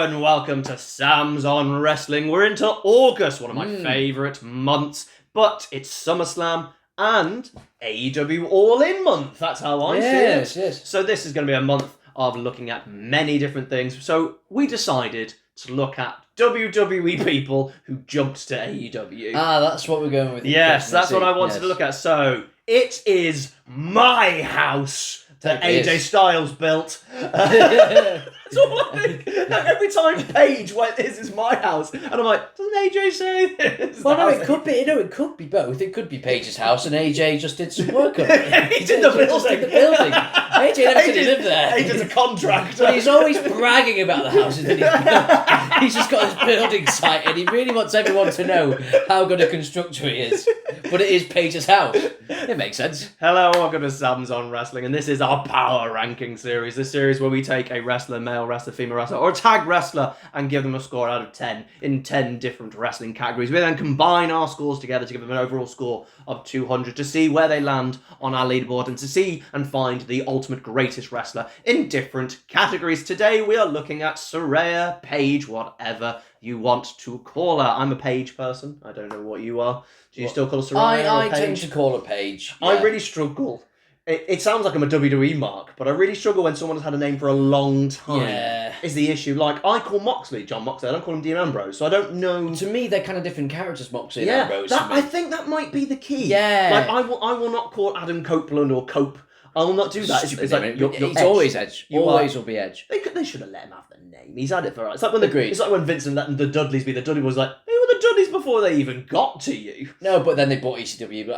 and welcome to Sam's on Wrestling. We're into August, one of my favourite months, but it's SummerSlam and AEW All In month. That's how I see it. Yes. So this is going to be a month of looking at many different things. So we decided to look at WWE people who jumped to AEW. That's what we're going with. Yes, that's what I wanted to look at. So it is my house that AJ Styles built. That's all I think. Every time Paige went, "This is my house," and I'm like, "Doesn't AJ say this?" Well, no, it could be. No, it could be both. It could be Paige's house, and AJ just did some work on it. He's in the building. Just in the building. AJ never said he lived there. AJ's a contractor. But he's always bragging about the houses that he's built. He's just got his building site, and he really wants everyone to know how good a constructor he is. But it is Paige's house. It makes sense. Hello, welcome to Sam's on Wrestling, and this is our power ranking series. This series where we take a wrestler, male wrestler, female wrestler, or a tag wrestler, and give them a score out of 10 in 10 different wrestling categories. We then combine our scores together to give them an overall score of 200 to see where they land on our leaderboard and to see and find the ultimate greatest wrestler in different categories. Today we are looking at Saraya, Paige, whatever you want to call her. I'm a Paige person. I don't know what you are. Do you still call her Saraya or I Paige? tend to call her Paige. Yeah. I really struggle. It sounds like I'm a WWE mark, but I really struggle when someone has had a name for a long time. Yeah. Is the issue. Like, I call Moxley John Moxley. I don't call him Dean Ambrose, so I don't know. To me, they're kind of different characters, Moxley and Ambrose. I think that might be the key. Yeah. Like, I will not call Adam Copeland or Cope. I will not do that. It's like you're it's Edge. always Edge. Always will be Edge. They should have let him have the name. He's had it for. It's like when Agreed. It's like when Vincent let the Dudleys be the Dudley was like, they were the Dudleys before they even got to you. No, but then they bought ECW. But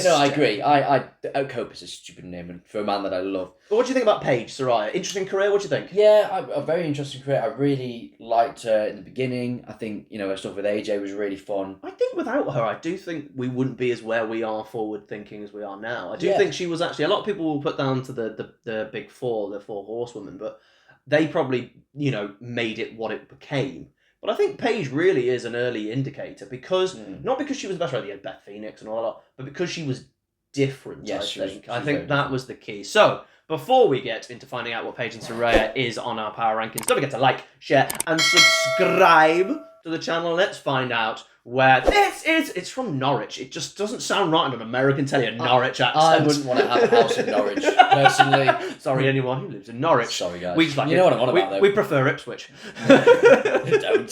I agree. I Cope is a stupid name for a man that I love. But what do you think about Paige, Saraya? Interesting career. What do you think? Yeah, a very interesting career. I really liked her in the beginning. I think her stuff with AJ was really fun. I think without her, I do think we wouldn't be as where we are forward thinking as we are now. I do think she was actually, a lot of people will put down to the big four, the four horsewomen, but they probably, made it what it became. But I think Paige really is an early indicator because, not because she was the best writer, you had Beth Phoenix and all that, but because she was different, yes, I think that was the key. So, before we get into finding out what Paige and Saraya is on our power rankings, don't forget to like, share, and subscribe to the channel. Let's find out where this is. It's from Norwich. It just doesn't sound right on an American telly, a Norwich accent. I wouldn't want to have a house in Norwich, personally. Sorry, anyone who lives in Norwich. Sorry, guys. We just like you know what I'm on about, though. We prefer Ipswich. Don't.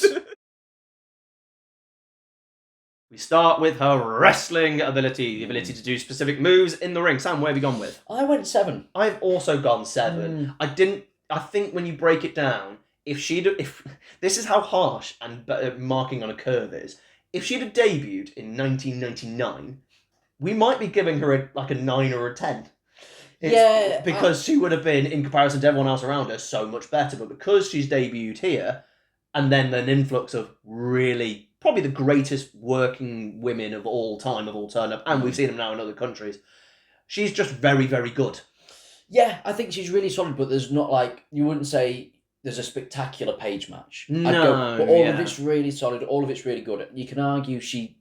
We start with her wrestling ability, the ability to do specific moves in the ring. Sam, where have you gone with? I went 7. I've also gone 7. I think when you break it down, if this is how harsh and marking on a curve is, if she'd have debuted in 1999, we might be giving her a 9 or a 10. Because she would have been, in comparison to everyone else around her, so much better. But because she's debuted here, and then an influx of really probably the greatest working women of all time have all turned up, and we've seen them now in other countries, she's just very, very good. Yeah, I think she's really solid, but there's not you wouldn't say there's a spectacular Paige match. No, but all of it's really solid, all of it's really good. You can argue she,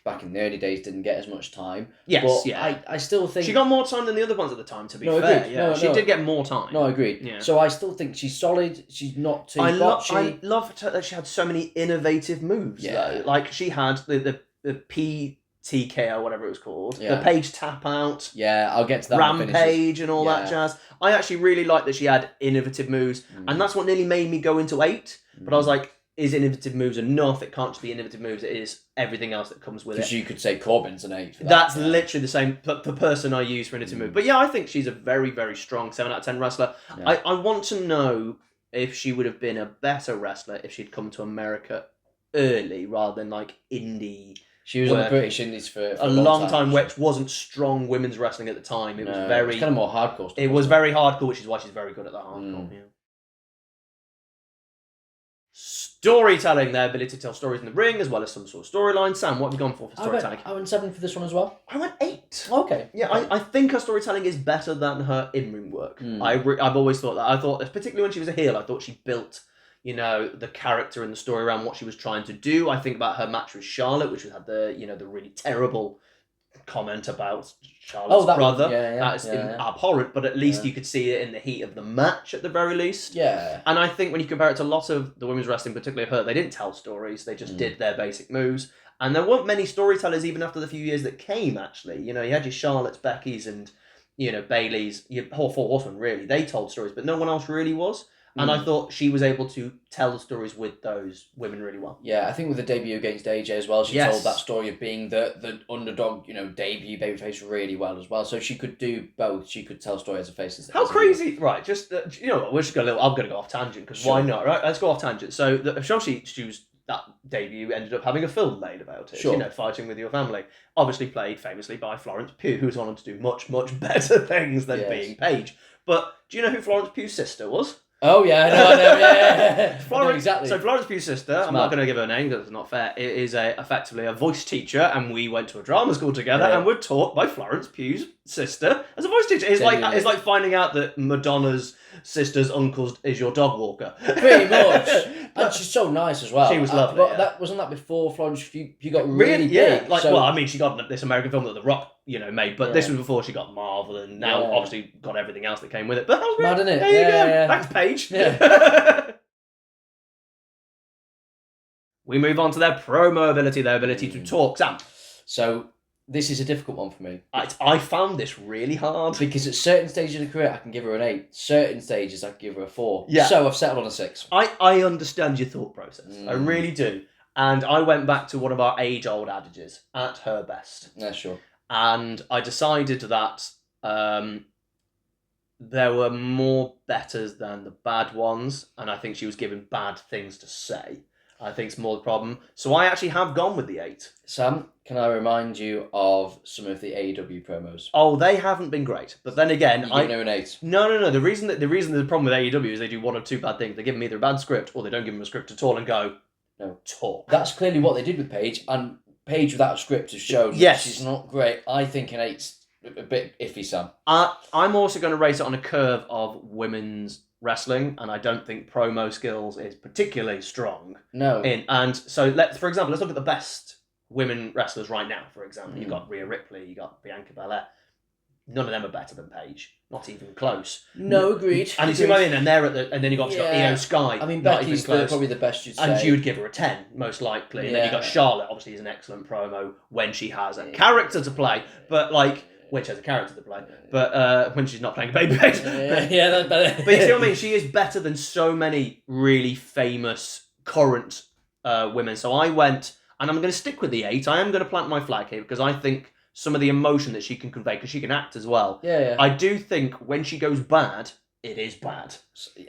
back in the early days didn't get as much time. Yes, but yeah. I still think... She got more time than the other ones at the time, to be fair. Agreed. Yeah, she did get more time. No, I agreed. Yeah. So I still think she's solid, she's not too botchy. I love that she had so many innovative moves, though. Like, she had the PTK or whatever it was called. Yeah. The Paige tap out. Yeah, I'll get to that. Rampage and all that jazz. I actually really liked that she had innovative moves, and that's what nearly made me go into 8. But I was like, is innovative moves enough? It can't just be innovative moves, it is everything else that comes with it. Because you could say Corbin's an 8 for that. That's literally the same, the person I use for innovative move. But yeah, I think she's a very, very strong 7 out of 10 wrestler. Yeah. I want to know if she would have been a better wrestler if she'd come to America early rather than indie. She was on the British Indies for a long time, which wasn't strong women's wrestling at the time. It was very... It was kind of more hardcore stuff. It was very hardcore, which is why she's very good at that hardcore. Yeah. Storytelling, their ability to tell stories in the ring, as well as some sort of storyline. Sam, what have you gone for storytelling? I went 7 for this one as well. I went 8. Okay. Yeah, I think her storytelling is better than her in-ring work. I've always thought that. I thought, particularly when she was a heel, I thought she built... the character and the story around what she was trying to do. I think about her match with Charlotte, which had the really terrible comment about Charlotte's brother. That's yeah. abhorrent, but at least you could see it in the heat of the match at the very least. Yeah. And I think when you compare it to a lot of the women's wrestling, particularly her, they didn't tell stories. They just did their basic moves. And there weren't many storytellers even after the few years that came, actually. You know, you had your Charlottes, Becky's, and, you know, Bailey's, your whole Four Horsemen, really. They told stories, but no one else really was. And I thought she was able to tell the stories with those women really well. Yeah, I think with the debut against AJ as well, she told that story of being the underdog, you know, debut babyface really well as well. So she could do both. She could tell a story as a face. How crazy, right? Just you know what? We're just going. I'm going to go off tangent because why not? Right? Let's go off tangent. So she was that debut ended up having a film made about it. You know, Fighting with Your Family, obviously played famously by Florence Pugh, who's gone on to do much better things than being Paige. But do you know who Florence Pugh's sister was? Oh, yeah, I know, yeah. Florence, exactly. So Florence Pugh's sister, I'm not going to give her a name because it's not fair, is effectively a voice teacher, and we went to a drama school together and were taught by Florence Pugh's sister as a voice teacher. It's like finding out that Madonna's sister's uncle is your dog walker. Pretty much. And she's so nice as well. She was lovely. But wasn't that before Florence Pugh got really big? Like, well, I mean, she got this American film that The Rock, you know, made, but this was before she got Marvel, and now obviously got everything else that came with it. But that was great. Mad, isn't it? There you go. Yeah. Thanks, Paige. Yeah. We move on to their promo ability, their ability to talk. Sam. So this is a difficult one for me. I found this really hard. Because at certain stages of the career, I can give her an 8. Certain stages, I can give her a 4. Yeah. So I've settled on a 6. I understand your thought process. I really do. And I went back to one of our age-old adages, at her best. Yeah, sure. And I decided that there were more betters than the bad ones, and I think she was given bad things to say. I think it's more the problem. So I actually have gone with the 8. Sam, can I remind you of some of the AEW promos? Oh, they haven't been great. But then again, you giving her an 8? No. The reason the problem with AEW is they do one of two bad things. They give them either a bad script or they don't give them a script at all and go, no, talk. That's clearly what they did with Paige, and Paige without a script has shown that she's not great. I think an 8's a bit iffy, Sam. I'm also going to rate it on a curve of women's wrestling, and I don't think promo skills is particularly strong. No. And so for example, let's look at the best women wrestlers right now. For example, you've got Rhea Ripley, you got Bianca Belair. None of them are better than Paige. Not even close. No, agreed. And you see what I mean? And then you got Io Sky. I mean, Becky's probably the best you'd say. And you would give her a 10, most likely. And then you got Charlotte, obviously, is an excellent promo when she has a character to play. But when she has a character to play. But when she's not playing a babyface. Yeah, that's better. But you see what I mean? She is better than so many really famous current women. So I went, and I'm going to stick with the 8. I am going to plant my flag here because I think some of the emotion that she can convey, because she can act as well. Yeah. I do think when she goes bad, it is bad.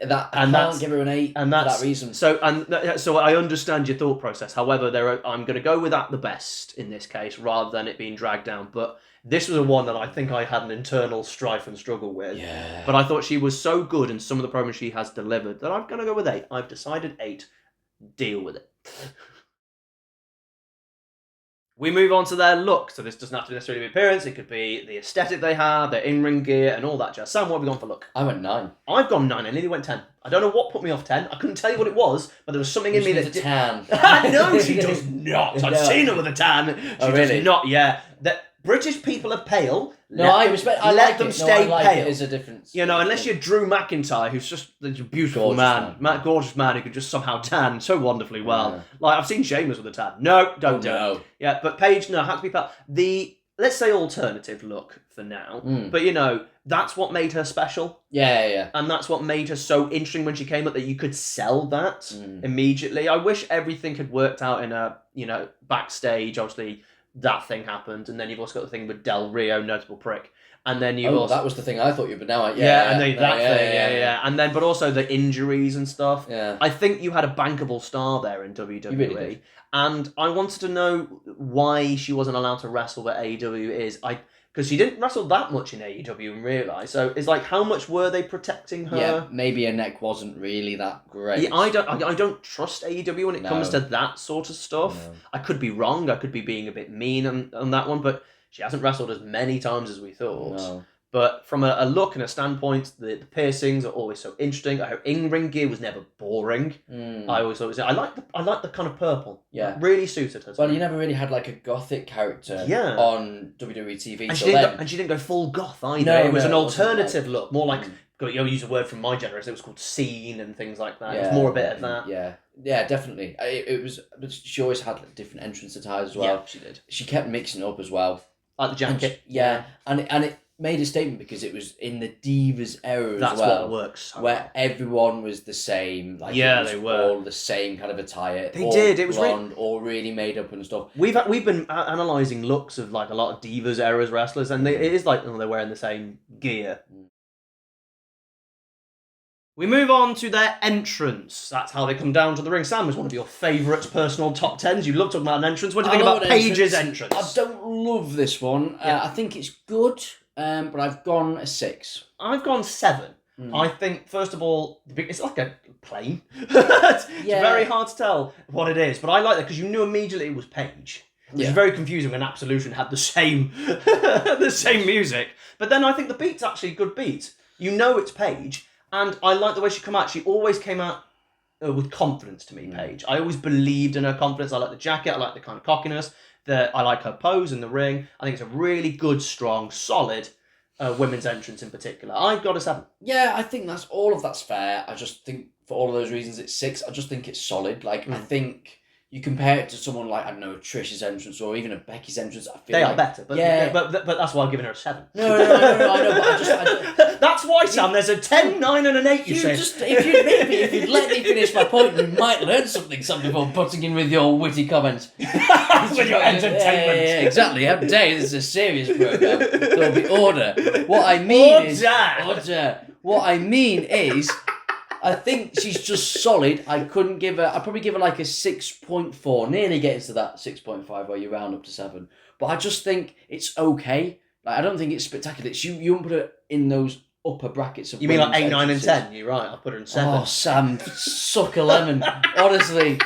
I can't give her an 8 for that reason. So I understand your thought process. However, I'm going to go with at the best in this case, rather than it being dragged down. But this was a one that I think I had an internal strife and struggle with. Yeah. But I thought she was so good in some of the promos she has delivered that I'm going to go with 8. I've decided 8. Deal with it. We move on to their look. So this doesn't have to necessarily be appearance. It could be the aesthetic they have, their in-ring gear, and all that jazz. Sam, what have we gone for look? I went 9. I've gone 9. I nearly went 10. I don't know what put me off 10. I couldn't tell you what it was, but there was something in me that did. Tan. No, she does not. I've seen her with a tan. She does not. Yeah, that British people are pale. I respect. I let like them it. stay I like pale. It is a difference. You know, unless you're Drew McIntyre, who's just a beautiful gorgeous man who can just somehow tan so wonderfully well. Yeah. Like I've seen Sheamus with a tan. No, don't do it. Yeah, but Paige, no, had to be pale. The let's say alternative look for now, but you know that's what made her special. Yeah. And that's what made her so interesting when she came up, that you could sell that immediately. I wish everything had worked out in a backstage. Obviously, that thing happened, and then you've also got the thing with Del Rio, notable prick, and then you also that was the thing I thought you, but now and then but also the injuries and stuff. Yeah, I think you had a bankable star there in WWE, really and I wanted to know why she wasn't allowed to wrestle where AEW is. Because she didn't wrestle that much in AEW and realise. So it's like, how much were they protecting her? Yeah, maybe her neck wasn't really that great. Yeah, I don't trust AEW when it comes to that sort of stuff. No. I could be wrong. I could be being a bit mean on that one, but she hasn't wrestled as many times as we thought. No. But from a look and a standpoint, the piercings are always so interesting. Her in-ring gear was never boring. I always thought it was. I like the kind of purple. Yeah, it really suited her. Well, you never really had like a gothic character on WWE TV. And she didn't go full goth either. No, it was an it wasn't alternative look, more like you'll use a word from my generation. It was called scene and things like that. It was more a bit of that. Yeah, definitely. It was. But she always had like, different entrance attires as well. Yeah, she did. She kept mixing it up as well. Like the jacket. And it made a statement because it was in the Divas era as well. That's what works. Where everyone was the same. Like, they were all the same kind of attire. They did. It was blonde, all really made up and stuff. We've been analysing looks of like a lot of Divas eras wrestlers, and it is like they're wearing the same gear. We move on to their entrance. That's how they come down to the ring. Sam was one of your favourite personal top tens. You love talking about an entrance. What do you think about Paige's entrance? I don't love this one. I think it's good, but I've gone a 6. I've gone 7. I think, first of all, it's like a plane. It's very hard to tell what it is, but I like that because you knew immediately it was Paige. Which is very confusing when Absolution had the same the same music. But then I think the beat's actually a good beat. You know it's Paige. And I like the way she come out. She always came out with confidence to me, Paige. I always believed in her confidence. I like the jacket. I like the kind of cockiness. I like her pose in the ring. I think it's a really good, strong, solid women's entrance in particular. I've got a 7. Yeah, I think all of that's fair. I just think for all of those reasons it's 6. I just think it's solid. Like, I think you compare it to someone like, I don't know, Trish's entrance or even a Becky's entrance. I feel they like, are better, but that's why I'm giving her a 7. No, I know, but I just that's why, Sam. There's a 10, 9, and an 8. You say. If you'd let me finish my point, we might learn something before putting in with your witty comments. With your entertainment. Yeah, exactly. How dare this is a serious program. There'll be order. What I mean is order. What I mean is, I think she's just solid. I'd probably give her like a 6.4, nearly getting to that 6.5 where you round up to 7. But I just think it's okay. Like, I don't think it's spectacular. You won't put her in those upper brackets of. You mean like 8, 9, and 10? You're right. I'll put her in 7. Oh, Sam, suck a lemon. Honestly.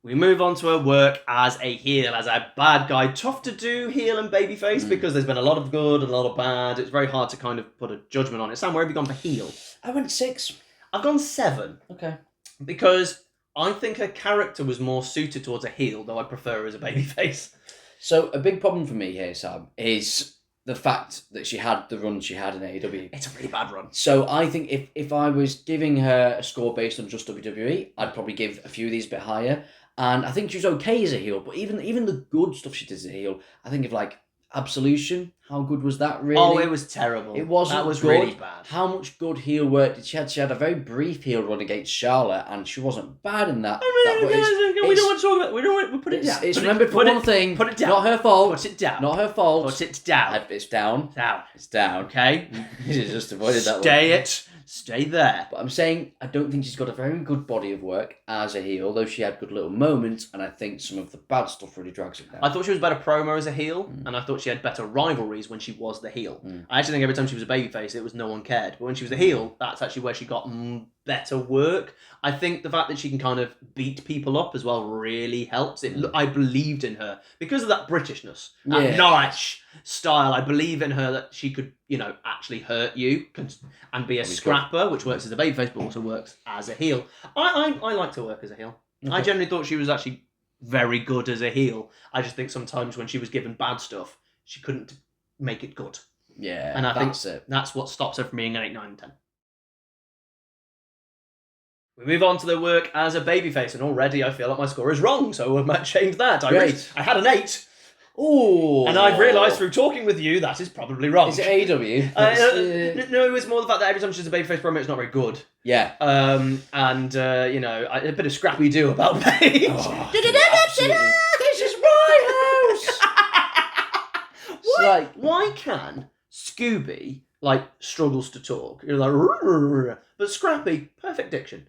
We move on to her work as a heel, as a bad guy. Tough to do heel and babyface because there's been a lot of good and a lot of bad. It's very hard to kind of put a judgment on it. Sam, where have you gone for heel? I went 6. I've gone 7. Okay. Because I think her character was more suited towards a heel, though I prefer her as a babyface. So a big problem for me here, Sam, is the fact that she had the run she had in AEW. It's a really bad run. So I think if I was giving her a score based on just WWE, I'd probably give a few of these a bit higher. And I think she was okay as a heel, but even the good stuff she did as a heel, I think of like Absolution. How good was that, really? Oh, it was terrible. It wasn't. That was good. really bad. How much good heel work did she have? She had a very brief heel run against Charlotte, and she wasn't bad in that. We don't want to talk about. We don't want to put it down. It's remembered for one thing. Put it down. Not her fault. Put it down. Not her fault. Put it down. It's down. Down. It's down. Okay. You just avoided that one. Stay there. But I'm saying I don't think she's got a very good body of work as a heel, although she had good little moments, and I think some of the bad stuff really drags it down. I thought she was better promo as a heel, and I thought she had better rivalries when she was the heel. I actually think every time she was a babyface, it was no one cared. But when she was a heel, that's actually where she got better work. I think the fact that she can kind of beat people up as well really helps. I believed in her because of that Britishness, that Norwich style. I believe in her that she could, actually hurt you and be a scrapper, which works as a babyface, but also works as a heel. I like to work as a heel. Okay. I generally thought she was actually very good as a heel. I just think sometimes when she was given bad stuff, she couldn't make it good. Yeah, and I think that's what stops her from being an 8, 9, and 10. We move on to their work as a babyface, and already I feel like my score is wrong, so I might change that. I had an 8. Ooh. And I've realised through talking with you that is probably wrong. Is it AEW? No, it was more the fact that every time she's a babyface promo, it's not very good. Yeah. A bit of scrappy do about Paige. Oh, this is my house! Why can Scooby struggles to talk? You're like, but Scrappy, perfect diction.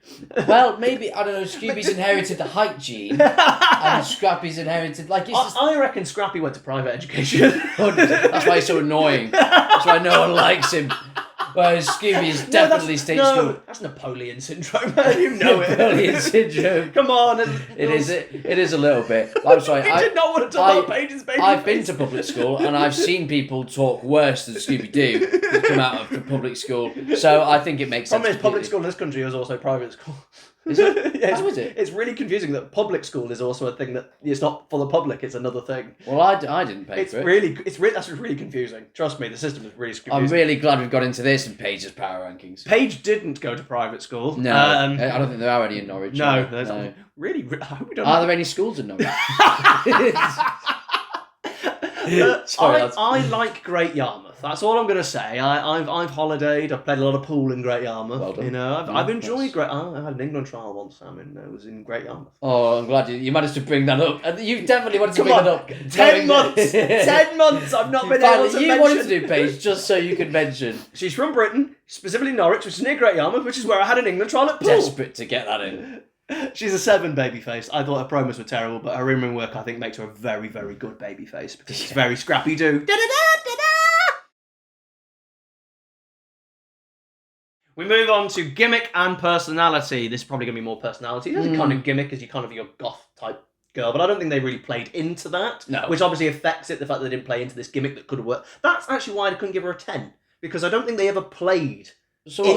Well, maybe, I don't know, Scooby's inherited the height gene, and Scrappy's inherited, I reckon Scrappy went to private education. That's why he's so annoying. That's why no one likes him. Whereas Scooby is definitely stage school. That's Napoleon syndrome. You know it. Napoleon syndrome. Come on. It is a little bit. I'm sorry. You did not want to talk about Paige's baby. I've been to public school and I've seen people talk worse than Scooby-Doo that come out of public school. So I think it makes sense. Problem is, public school in this country is also private school. Is it? Yeah, How is it? It's really confusing that public school is also a thing that it's not for the public. It's another thing. Well, I didn't pay for it. That's really confusing. Trust me, the system is really confusing. I'm really glad we've got into this and Paige's power rankings. Paige didn't go to private school. No, I don't think there are any in Norwich. No. Really, I hope we don't. Are there any schools in Norwich? I like Great Yarmouth. That's all I'm going to say. I've holidayed. I've played a lot of pool in Great Yarmouth. Well done. You know, I've enjoyed Great. I had an England trial once. I was in Great Yarmouth. Oh, I'm glad you managed to bring that up. You definitely wanted to bring that up. 10 months. 10 months. I've not been able to mention. You wanted to do Paige just so you could mention. She's from Britain, specifically Norwich, which is near Great Yarmouth, which is where I had an England trial at pool. Desperate to get that in. She's a 7 babyface. I thought her promos were terrible, but her in-ring work I think makes her a very, very good babyface because it's very scrappy-doo. We move on to gimmick and personality. This is probably going to be more personality. There's a kind of gimmick as you kind of your goth type girl, but I don't think they really played into that. No. Which obviously affects it, the fact that they didn't play into this gimmick that could have worked. That's actually why I couldn't give her a 10, because I don't think they ever played. So what,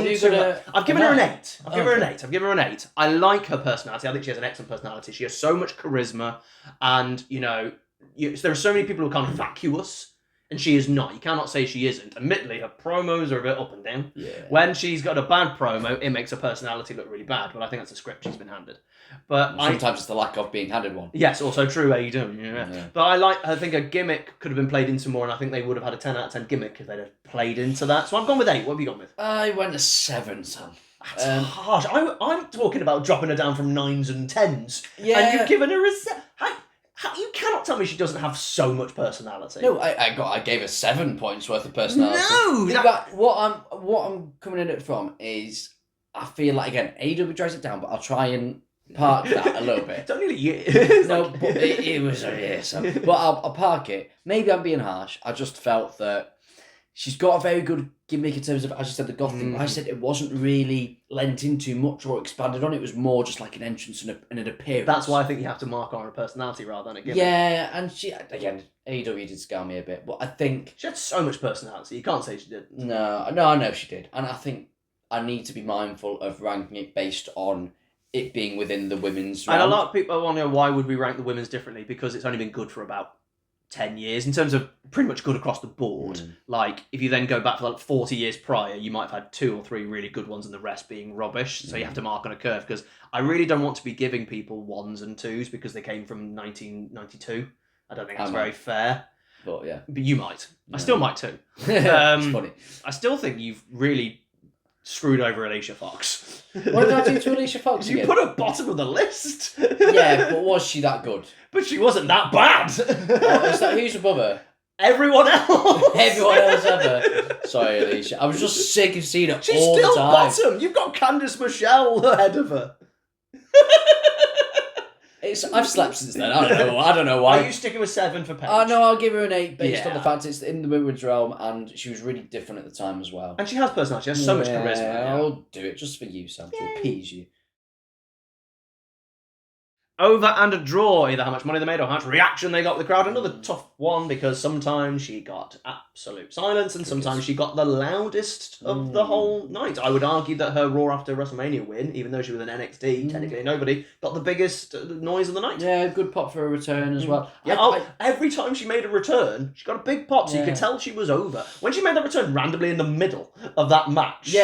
I've given her an 8. I've given her an 8. I like her personality. I think she has an excellent personality. She has so much charisma, and there are so many people who are kind of vacuous, and she is not. You cannot say she isn't. Admittedly, her promos are a bit up and down. Yeah. When she's got a bad promo, it makes her personality look really bad. But I think that's a script she's been handed. But sometimes it's the lack of being handed one. Yes, also true. How you doing? Yeah. But I think a gimmick could have been played into more, and I think they would have had a 10 out of 10 gimmick if they'd have played into that. So I've gone with 8. What have you gone with? I went to 7, son. That's harsh. I'm talking about dropping her down from 9s and 10s. Yeah. And you've given her a 7. You cannot tell me she doesn't have so much personality. No, I gave her 7 points worth of personality. No! What I'm coming in it from is, I feel like, again, AEW drags it down, but I'll try and park that a little bit. It's only a year. No, but it was a year. So. But I'll park it. Maybe I'm being harsh. I just felt that she's got a very good gimmick in terms of, as you said, the goth thing. I said it wasn't really lent in too much or expanded on. It was more just like an entrance and an appearance. That's why I think you have to mark on her personality rather than a gimmick. Yeah, and she, again, AEW did scare me a bit, but I think... She had so much personality, you can't say she didn't. No, I know she did. And I think I need to be mindful of ranking it based on it being within the women's realm. And a lot of people want to know why would we rank the women's differently, because it's only been good for about 10 years in terms of pretty much good across the board. Like, if you then go back for like 40 years prior, you might have had 2 or 3 really good ones and the rest being rubbish. So you have to mark on a curve, because I really don't want to be giving people 1s and 2s because they came from 1992. I don't think that's very fair. But yeah. But you might. No. I still might too. It's funny. I still think you've really screwed over Alicia Fox. What did I do to Alicia Fox You again? put her bottom of the list. Yeah, but was she that good? But she wasn't that bad. Who's above her? Everyone else. Everyone else ever. Sorry, Alicia. I was just sick of seeing her She's all still the time. bottom. You've got Candice Michelle ahead of her. I've slept since then. I don't know why. Are you sticking with 7 for Paige? No, I'll give her an 8 based on the fact it's in the women's realm and she was really different at the time as well. And she has personality. She has so much charisma. Yeah. I'll do it just for you, Sam, to appease you. Over and a draw, either how much money they made or how much reaction they got with the crowd. Another tough one, because sometimes she got absolute silence and sometimes she got the loudest of the whole night. I would argue that her Raw after WrestleMania win, even though she was an NXT, technically nobody, got the biggest noise of the night. Yeah, good pop for a return as well. Yeah, every time she made a return, she got a big pop, so you could tell she was over. When she made that return randomly in the middle of that match,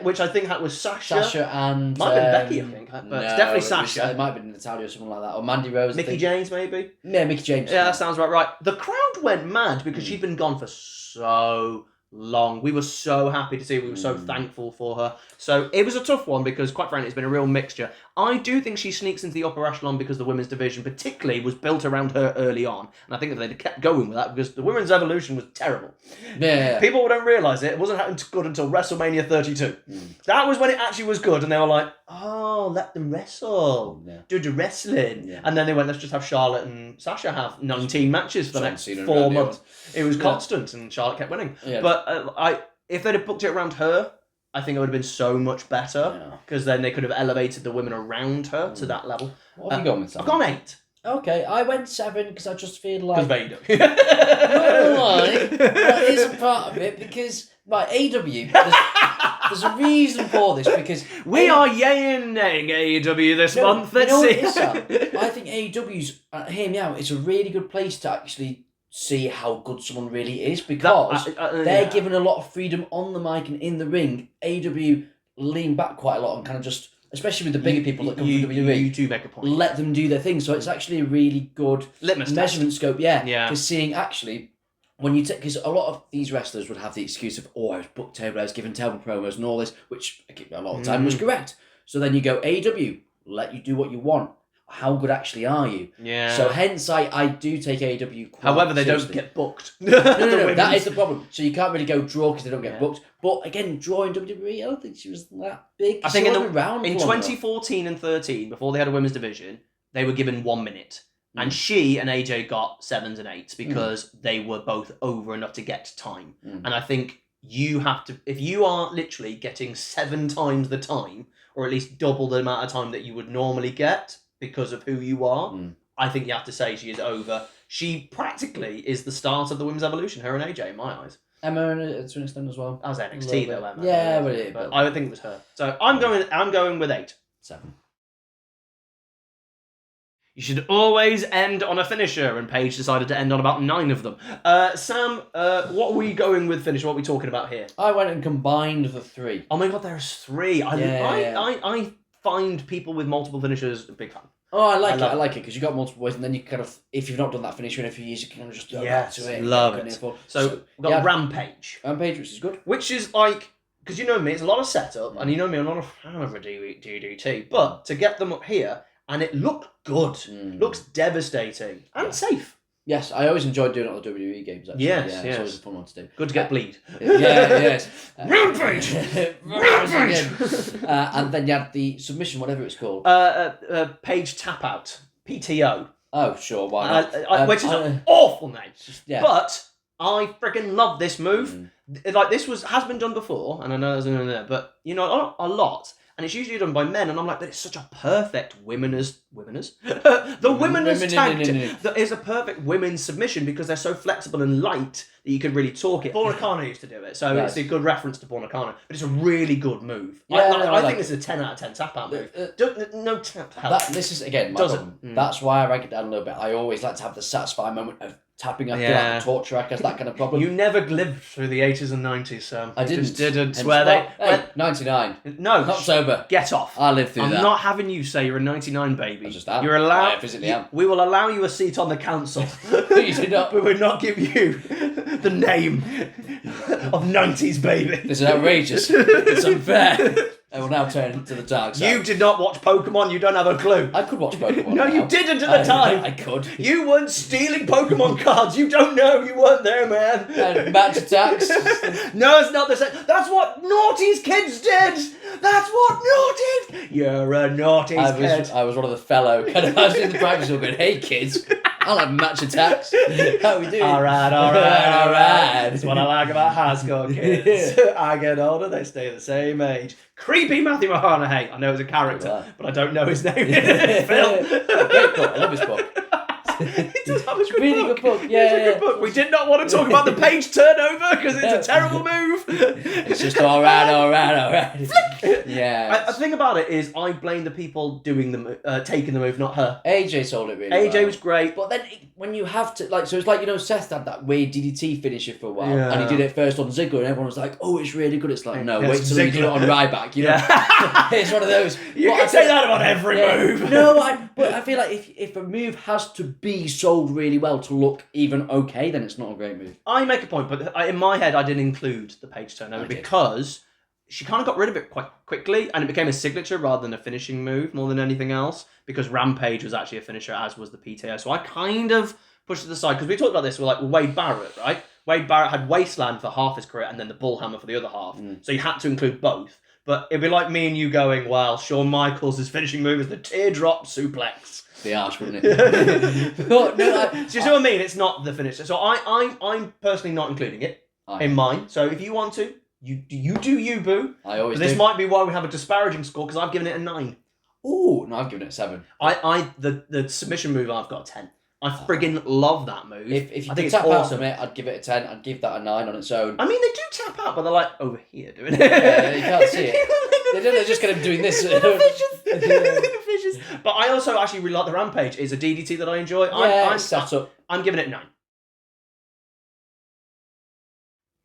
which I think was Sasha and... Might have been Becky, I think, but it's definitely Sasha. It might have been Natalia or something like that, or Mandy Rose. Mickey James, maybe? Yeah, Mickey James. Yeah, that sounds about right. The crowd went mad because she'd been gone for so long. We were so happy to see her. We were so thankful for her. So it was a tough one because, quite frankly, it's been a real mixture. I do think she sneaks into the upper echelon because the women's division particularly was built around her early on. And I think if they'd kept going with that, because the women's evolution was terrible. Yeah. People don't realise it wasn't good until WrestleMania 32. That was when it actually was good, and they were like, oh, let them wrestle. Do the wrestling. Yeah. And then they went, let's just have Charlotte and Sasha have 19 matches for the next 4 months. It was constant, and Charlotte kept winning. Yeah. But if they'd have booked it around her, I think it would have been so much better because then they could have elevated the women around her to that level. What have you gone with, Sam? I've gone 8. Okay, I went 7 because I just feel like... Because Vader. That is a part of it because, like, AW, there's a reason for this because... We are yay and naying AEW this month, let's see. I think AEW's, hear me out, it's a really good place to actually see how good someone really is because they're given a lot of freedom on the mic and in the ring. AEW lean back quite a lot and kind of just... Especially with the bigger people that come from WWE. You do make a point. Let them do their thing. So it's actually a really good measurement scope. Yeah. Because seeing actually, when you take... Because a lot of these wrestlers would have the excuse of, I was booked over, I was given terrible promos and all this, which a lot of the time was correct. So then you go, AEW, let you do what you want. How good actually are you? Yeah. So hence I do take AEW quite However, they seriously. don't get booked. No, that is the problem. So you can't really go draw because they don't get booked. But again, draw in WWE, I don't think she was that big. I think in 2014 and 13, before they had a women's division, they were given 1 minute. And she and AJ got 7s and 8s because they were both over enough to get time. And I think you have to, if you are literally getting 7 times the time, or at least double the amount of time that you would normally get because of who you are, I think you have to say she is over. She practically is the start of the women's evolution, her and AJ, in my eyes. Emma to an extent as well. That was NXT though, Emma. Yeah, but I would think it was her. So I'm going with 8. 7. You should always end on a finisher, and Paige decided to end on about 9 of them. Sam, what are we going with finisher? What are we talking about here? I went and combined the 3. Oh my god, there's 3. I find people with multiple finishers a big fan. Oh, I like it because you got multiple ways, and then you kind of, if you've not done that finisher in a few years, you can kind of just go back to it. Love it. So we've got Rampage. Rampage, which is good. Which is like, because you know me, it's a lot of setup, and you know me, I'm not a fan of a DDT, but to get them up here, and it looked good. Looks devastating and safe. Yes, I always enjoyed doing it on the WWE games, actually. Yes. It's always a fun one to do. Good to get bleed. Yes. Rampage! Rampage! And then you had the submission, whatever it's called. Page Tap Out. PTO. Oh, sure, why not? Which is an awful name. Yeah. But I freaking love this move. Like, this has been done before, and I know there's another there, but, you know, a lot. And it's usually done by men, and I'm like, but it's such a perfect women's tag. That is a perfect women's submission because they're so flexible and light that you can really talk it. Paul Nakano used to do it, so it's a good reference to Paul Nakano, but it's a really good move. I think it's a 10 out of 10 tap out move. No tap out. This is, again, my problem. That's why I rank it down a little bit. I always like to have the satisfying moment of tapping. I feel like a torture rack has that kind of problem. You never lived through the 80s and 90s, Sam. I didn't. Just didn't. Hey, 99. No. Not sober. Get off. I lived through that. I'm not having you say you're a 99 baby. I just am. You're allowed. I physically am. We will allow you a seat on the council. You did not. We will not give you the name of 90s baby. This is outrageous. It's unfair. I will now turn to the dark side. You did not watch Pokemon, you don't have a clue. I could watch Pokemon. No, you didn't at the time. I could. You weren't stealing Pokemon cards. You don't know. You weren't there, man. And match attacks. No, it's not the same. That's what Naughty's kids did. That's what Naughty. You're a Naughty's kid. I was one of the fellow. I was in the practice room going, hey, kids, I'll have match attacks. How are we doing? All right. That's what I like about high school kids. I get older, they stay the same age. Creepy Matthew McConaughey. I know he's a character, but I don't know his name. Phil. Great book. I love his book. He does have a good book. Yeah, it's a good book. We did not want to talk about the Page turnover because it's a terrible move. It's just all right. Yeah. The thing about it is, I blame the people doing the taking the move, not her. AJ sold it really well. AJ was great, but then when you have to so it's like, you know, Seth had that weird DDT finisher for a while, and he did it first on Ziggler, and everyone was like, "Oh, it's really good." It's like, no, wait till you do it on Ryback. You know, it's one of those. You can say that about every move. No, but I feel like if a move has to be sold really well to look even okay, then it's not a great move. I make a point, but in my head, I didn't include the Page turnover because she kind of got rid of it quite quickly, and it became a signature rather than a finishing move more than anything else, because Rampage was actually a finisher, as was the PTO. So I kind of pushed it aside, because we talked about this, we're like, Wade Barrett, right? Wade Barrett had Wasteland for half his career and then the Bullhammer for the other half. So you had to include both. But it'd be like me and you going, well, Shawn Michaels' finishing move is the teardrop suplex. The arse, wouldn't it? Do you see what I mean? It's not the finisher. So I'm personally not including it in mine. So if you want to, You do you, boo. I always But this do. might be why we have a disparaging score, because I've given it a 9. Ooh, no, I've given it a 7. The submission move, I've got a 10. I friggin' love that move. If you I could think tap it's out awesome. from it, I'd give it a 10. I'd give that a 9 on its own. I mean, they do tap out, but they're like over here doing it. Yeah, you can't see it. They just get him doing this. Fishes. But I also actually really like the Rampage. It's a DDT that I enjoy. Yeah, it's set up. I'm giving it 9.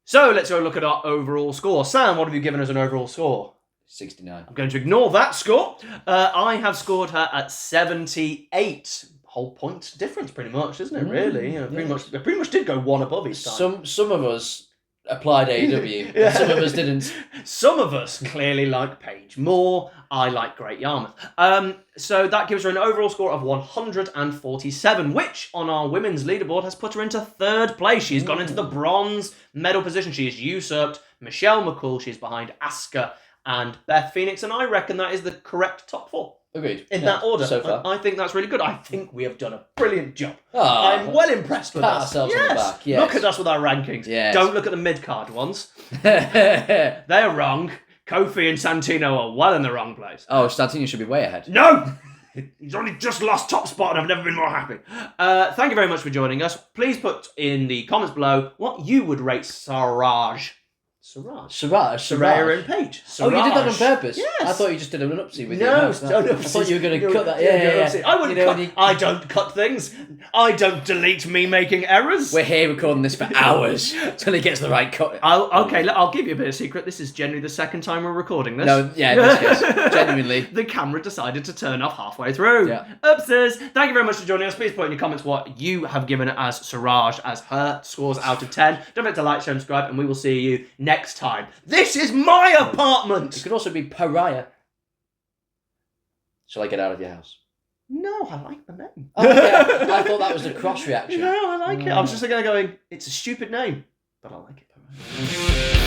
So let's go look at our overall score. Sam, what have you given us an overall score? 69. I'm going to ignore that score. I have scored her at 78. Whole point difference, pretty much, isn't it? Really, pretty much did go one above each time. Some of us applied AEW, Yeah. and some of us didn't. Some of us clearly like Paige more. I like Great Yarmouth. So that gives her an overall score of 147, which on our women's leaderboard has put her into 3rd place. She's gone into the bronze medal position. She has usurped Michelle McCool. She's behind Asuka and Beth Phoenix, and I reckon that is the correct top 4. Agreed. In that order. So far. I think that's really good. I think we have done a brilliant job. Oh, I'm well impressed with pat us. ourselves on the back, yes. Look at us with our rankings. Yes. Don't look at the mid-card ones. They're wrong. Kofi and Santino are well in the wrong place. Oh, Santino should be way ahead. No! He's only just lost top spot and I've never been more happy. Thank you very much for joining us. Please put in the comments below what you would rate Saraya and Paige. Oh, you did that on purpose? Yes. I thought you just did an upsie with No, your don't I thought you were going to cut that. Yeah. I wouldn't cut. I don't cut things. I don't delete me making errors. We're here recording this for hours till he gets the right cut. I'll give you a bit of secret. This is generally the 2nd time we're recording this. No, yeah, in this case, genuinely. The camera decided to turn off halfway through. Yeah. Upstairs. Thank you very much for joining us. Please put in your comments what you have given as Saraya as her scores out of 10. Don't forget to like, share, and subscribe, and we will see you next time. This is my apartment! It could also be Pariah. Shall I get out of your house? No, I like the name. Oh, yeah. I thought that was a cross reaction. No, I like it. I was just going, it's a stupid name, but I like it.